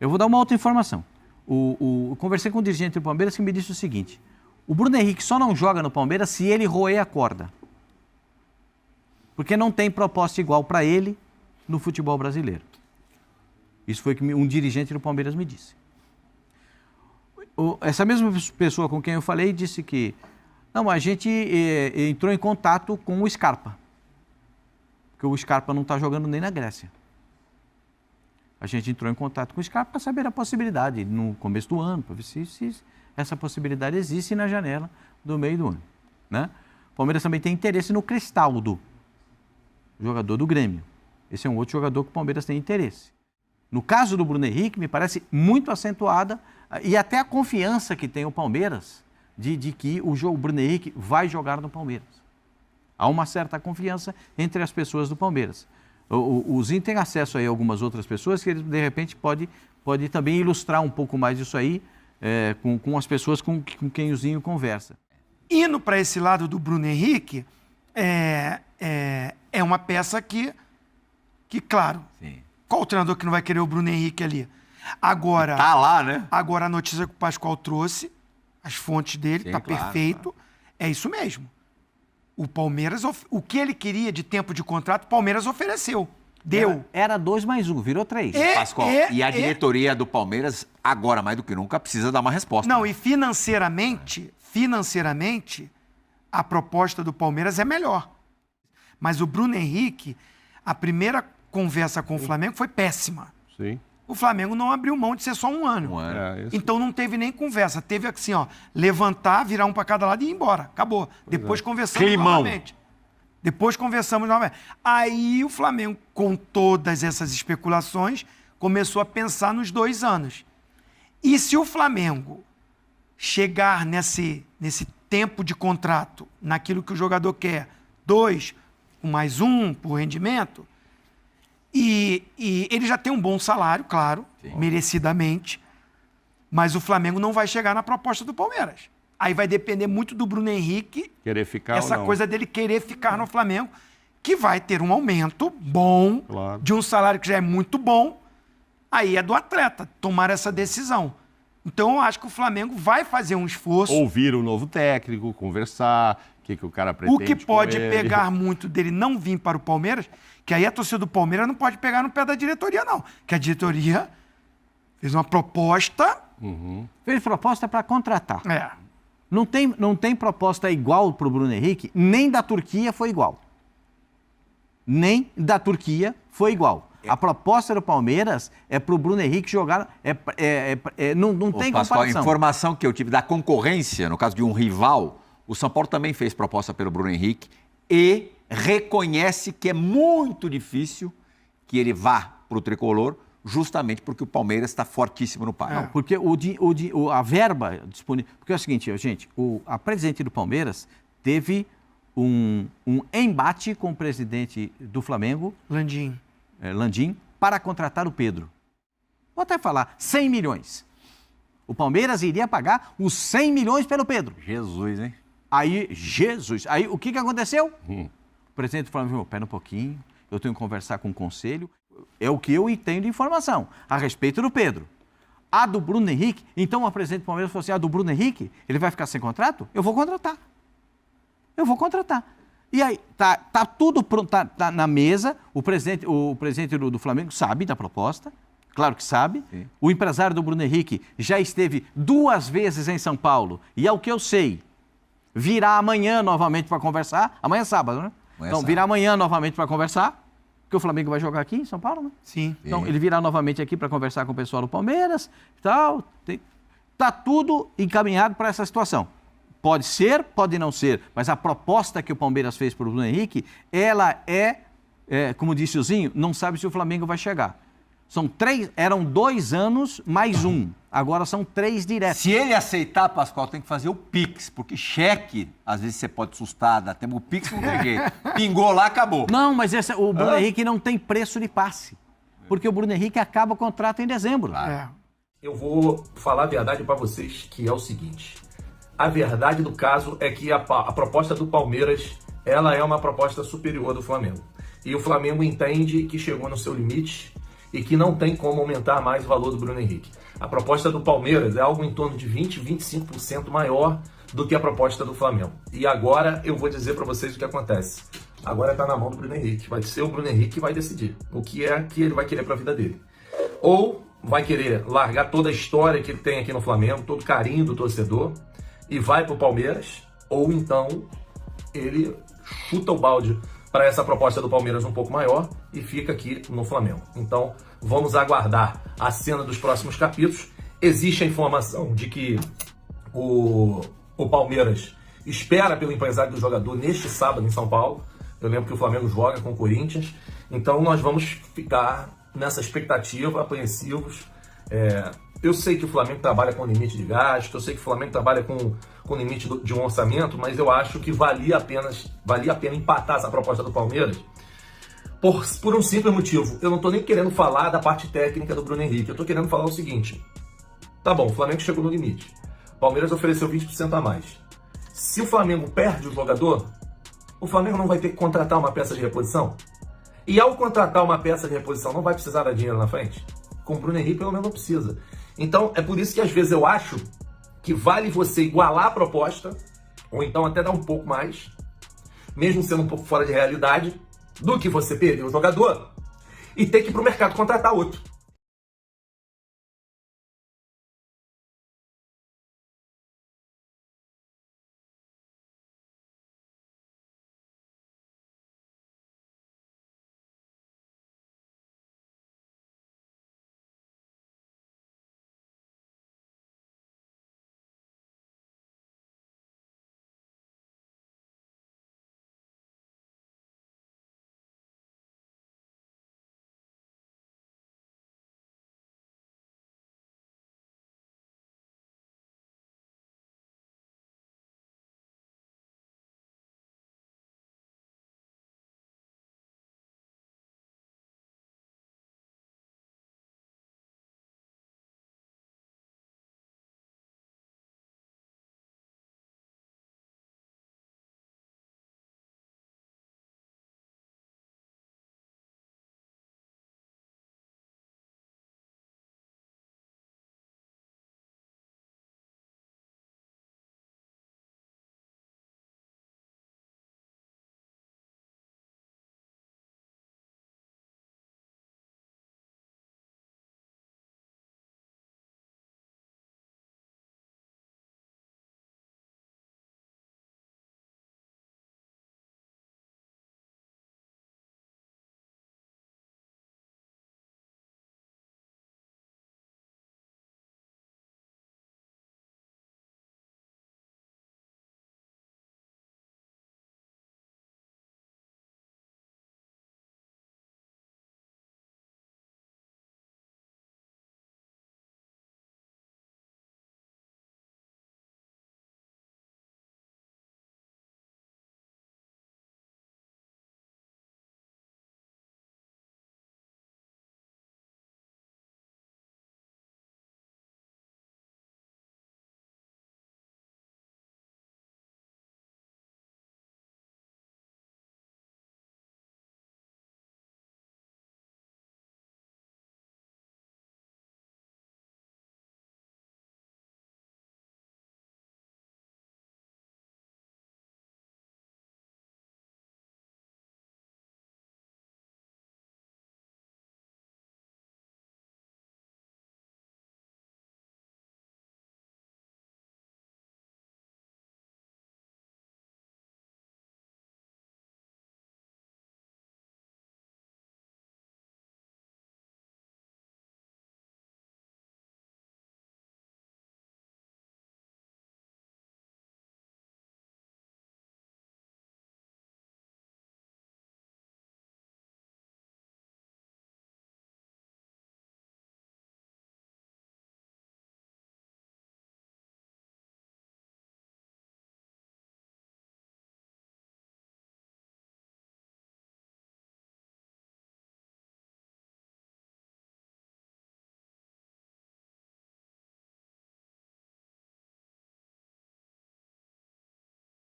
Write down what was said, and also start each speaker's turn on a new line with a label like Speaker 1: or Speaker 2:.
Speaker 1: Eu vou dar uma outra informação. Eu conversei com o dirigente do Palmeiras que me disse o seguinte: o Bruno Henrique só não joga no Palmeiras se ele roer a corda. Porque não tem proposta igual para ele no futebol brasileiro. Isso foi o que um dirigente do Palmeiras me disse. Essa mesma pessoa com quem eu falei disse que não, a gente entrou em contato com o Scarpa. Porque o Scarpa não está jogando nem na Grécia. A gente entrou em contato com o Scarpa para saber a possibilidade no começo do ano, para ver se essa possibilidade existe na janela do meio do ano. Né? O Palmeiras também tem interesse no Cristaldo, jogador do Grêmio. Esse é um outro jogador que o Palmeiras tem interesse. No caso do Bruno Henrique, me parece muito acentuada e até a confiança que tem o Palmeiras de que o Bruno Henrique vai jogar no Palmeiras. Há uma certa confiança entre as pessoas do Palmeiras. O Zinho tem acesso aí a algumas outras pessoas que ele, de repente, pode também ilustrar um pouco mais isso aí com as pessoas com quem o Zinho conversa.
Speaker 2: Indo para esse lado do Bruno Henrique, é uma peça que claro, sim. Qual o treinador que não vai querer o Bruno Henrique ali? Agora,
Speaker 3: tá lá, né?
Speaker 2: Agora a notícia que o Pascoal trouxe, as fontes dele, tá claro, perfeito. Claro. É isso mesmo. O Palmeiras, o que ele queria de tempo de contrato, o Palmeiras ofereceu. Deu.
Speaker 1: Era 2 mais 1, virou 3.
Speaker 3: Pascoal, e a diretoria do Palmeiras, agora mais do que nunca, precisa dar uma resposta.
Speaker 2: Não, e financeiramente, a proposta do Palmeiras é melhor. Mas o Bruno Henrique, a primeira conversa com o Flamengo foi péssima.
Speaker 4: Sim.
Speaker 2: O Flamengo não abriu mão de ser só um ano. Então não teve nem conversa. Teve assim, ó, levantar, virar um para cada lado e ir embora. Acabou. Depois conversamos novamente. Aí o Flamengo, com todas essas especulações, começou a pensar nos 2 anos. E se o Flamengo chegar nesse tempo de contrato, naquilo que o jogador quer, 2 com mais 1 por rendimento, e ele já tem um bom salário, claro, sim, merecidamente, mas o Flamengo não vai chegar na proposta do Palmeiras. Aí vai depender muito do Bruno Henrique,
Speaker 4: querer ficar
Speaker 2: essa coisa dele querer ficar no Flamengo, que vai ter um aumento bom, claro, de um salário que já é muito bom, aí é do atleta tomar essa decisão. Então eu acho que o Flamengo vai fazer um esforço.
Speaker 4: Ouvir o novo técnico, conversar, o que o cara pretende.
Speaker 2: O que pode pegar muito dele não vir para o Palmeiras, que aí a torcida do Palmeiras não pode pegar no pé da diretoria, não. Que a diretoria fez uma proposta.
Speaker 1: Fez proposta para contratar. Não tem proposta igual para o Bruno Henrique, nem da Turquia foi igual. Nem da Turquia foi igual. A proposta do Palmeiras é para o Bruno Henrique jogar. Não tem
Speaker 3: Pascoal,
Speaker 1: comparação.
Speaker 3: A informação que eu tive da concorrência, no caso de um rival, o São Paulo também fez proposta pelo Bruno Henrique e reconhece que é muito difícil que ele vá para o tricolor, justamente porque o Palmeiras está fortíssimo no par.
Speaker 1: Não, porque a verba disponível. Porque é o seguinte, gente, a presidente do Palmeiras teve um embate com o presidente do Flamengo, Landim, para contratar o Pedro. Vou até falar, 100 milhões. O Palmeiras iria pagar os 100 milhões pelo Pedro.
Speaker 3: Jesus, hein?
Speaker 1: Aí o que aconteceu? O presidente do Flamengo falou, pera um pouquinho, eu tenho que conversar com o conselho. É o que eu entendo de informação a respeito do Pedro. A do Bruno Henrique, então o presidente do Palmeiras falou assim, a do Bruno Henrique, ele vai ficar sem contrato? Eu vou contratar. E aí, tá tudo pronto, tá na mesa, o presidente do Flamengo sabe da proposta, claro que sabe. Sim. O empresário do Bruno Henrique já esteve 2 vezes em São Paulo, e ao que eu sei, virá amanhã novamente para conversar, amanhã é sábado, né? Virá amanhã novamente para conversar, porque o Flamengo vai jogar aqui em São Paulo, né?
Speaker 2: Sim.
Speaker 1: Então, ele virá novamente aqui para conversar com o pessoal do Palmeiras e tal. Tá tudo encaminhado para essa situação. Pode ser, pode não ser, mas a proposta que o Palmeiras fez para o Bruno Henrique, ela como disse o Zinho, não sabe se o Flamengo vai chegar. Eram 2 anos mais 1, agora são 3 diretos.
Speaker 3: Se ele aceitar, Pascoal, tem que fazer o Pix, porque cheque, às vezes você pode assustar, dá tempo, o Pix não tem jeito. Pingou lá, acabou.
Speaker 1: Não, mas o Bruno Henrique não tem preço de passe, porque o Bruno Henrique acaba o contrato em dezembro.
Speaker 5: Eu vou falar a verdade para vocês, que é o seguinte. A verdade do caso é que a proposta do Palmeiras, ela é uma proposta superior do Flamengo. E o Flamengo entende que chegou no seu limite e que não tem como aumentar mais o valor do Bruno Henrique. A proposta do Palmeiras é algo em torno de 20, 25% maior do que a proposta do Flamengo. E agora eu vou dizer para vocês o que acontece. Agora está na mão do Bruno Henrique. Vai ser o Bruno Henrique que vai decidir o que é que ele vai querer para a vida dele. Ou vai querer largar toda a história que ele tem aqui no Flamengo, todo o carinho do torcedor, e vai para o Palmeiras, ou então ele chuta o balde para essa proposta do Palmeiras um pouco maior e fica aqui no Flamengo. Então, vamos aguardar a cena dos próximos capítulos. Existe a informação de que o Palmeiras espera pelo empresário do jogador neste sábado em São Paulo. Eu lembro que o Flamengo joga com o Corinthians. Então, nós vamos ficar nessa expectativa, apreensivos. Eu sei que o Flamengo trabalha com limite de gasto, eu sei que o Flamengo trabalha com limite de um orçamento, mas eu acho que valia a pena empatar essa proposta do Palmeiras por um simples motivo. Eu não estou nem querendo falar da parte técnica do Bruno Henrique, eu estou querendo falar o seguinte. Tá bom, o Flamengo chegou no limite. O Palmeiras ofereceu 20% a mais. Se o Flamengo perde o jogador, o Flamengo não vai ter que contratar uma peça de reposição? E ao contratar uma peça de reposição, não vai precisar dar dinheiro na frente? Com o Bruno Henrique, pelo menos não precisa. Então, é por isso que às vezes eu acho que vale você igualar a proposta, ou então até dar um pouco mais, mesmo sendo um pouco fora de realidade, do que você perder o jogador e ter que ir para o mercado contratar outro.